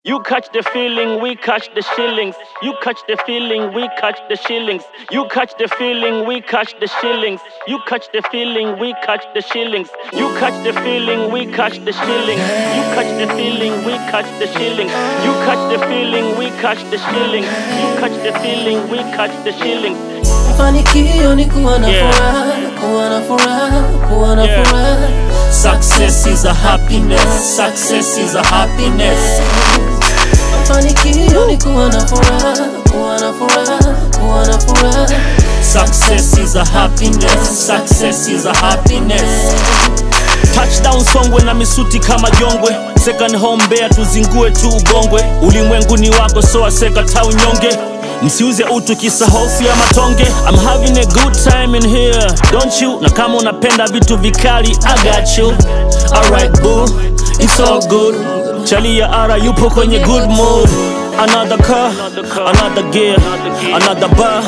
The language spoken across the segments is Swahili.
You catch the feeling, we catch the shillings. You catch the feeling, we catch the shillings. You catch the feeling, we catch the shillings. You catch the feeling, we catch the shillings. You catch the feeling, we catch the shillings. You catch the feeling, we catch the shillings. You catch the feeling, we catch the shillings. You catch the feeling, we catch the shillings. Mafanikio ni kuwa na furaha, kuwa na furaha, kuwa na furaha. Success is a happiness. Success is a happiness. Mafanikio ni kuwa na furaha, kuwa na furaha, kuwa na furaha. Success is a happiness. Success is a happiness. Touchdown Songwe na misuti kama Jongwe. Second home Mbeya tuzingue tu Ugongwe. Ulimwengu ni wako so aseka tau nyonge. Msiuze utu kisa hofu ya matonge. I'm having a good time in here, don't you? Na kama unapenda vitu vikali, I got you. Alright boo, it's all good. Chali ya ara yupo kwenye good mood. Another car, another gear, another bar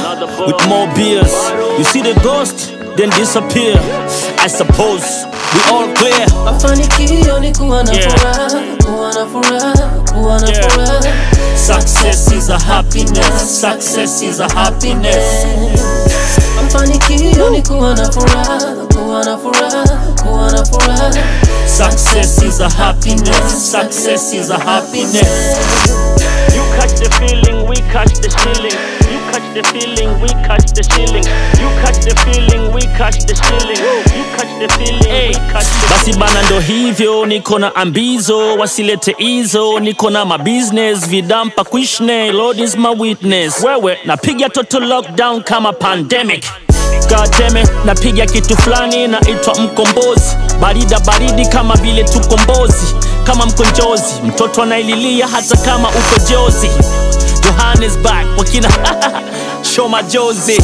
with more beers. You see the ghost, then disappear. I suppose we all clear. Mafanikio ni kuwa na furaha, kuwa na furaha, kuwa na furaha. Success is a happiness. Success is a happiness. Mafanikio ni kuwa na furaha, kuwa na furaha, kuwa na furaha. Success is a happiness. Success is a happiness. You catch the feeling, we catch the shilling. You catch the feeling, we catch the shilling. You catch the feeling, we catch the shilling. You catch the feeling, we catch the basi bana ndo hivyo, niko na ambizo, wasilete izo, niko na ma business, vidampa kuishne, Lord is my witness. Wewe, napiga total lockdown kama pandemic. God damn it, napiga kitu flani na itwa mkombozi. Barida baridi kama vile tukombozi. Kama mkonjozi, mtoto anaililia hata kama uko jozi. Johannesburg, wakina show majozi.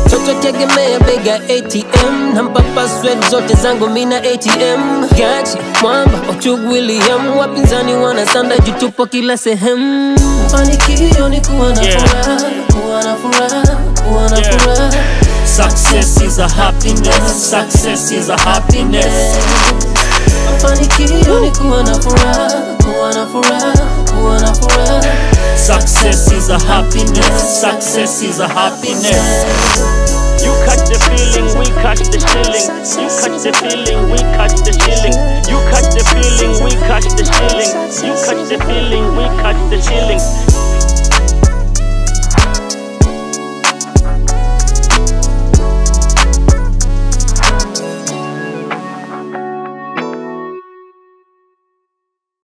Toto tegemea bega ATM. Nampa password zote zangu mina ATM. Gachi, mwamba, Ochugu William. Wapinzani wanasanda jutupo kila sehemu. Mafanikio ni kuwa na furaha, kuwa na furaha, kuwa na furaha. Success is a happiness. Success is a happiness. Mafanikio ni kuwa na furaha, kuwa na furaha, kuwa na furaha. Success is a happiness. Success is a happiness. You catch the feeling, we catch the shilling. You catch the feeling, we catch the shilling. You catch the feeling, we catch the shilling. You catch the feeling, we catch the shilling.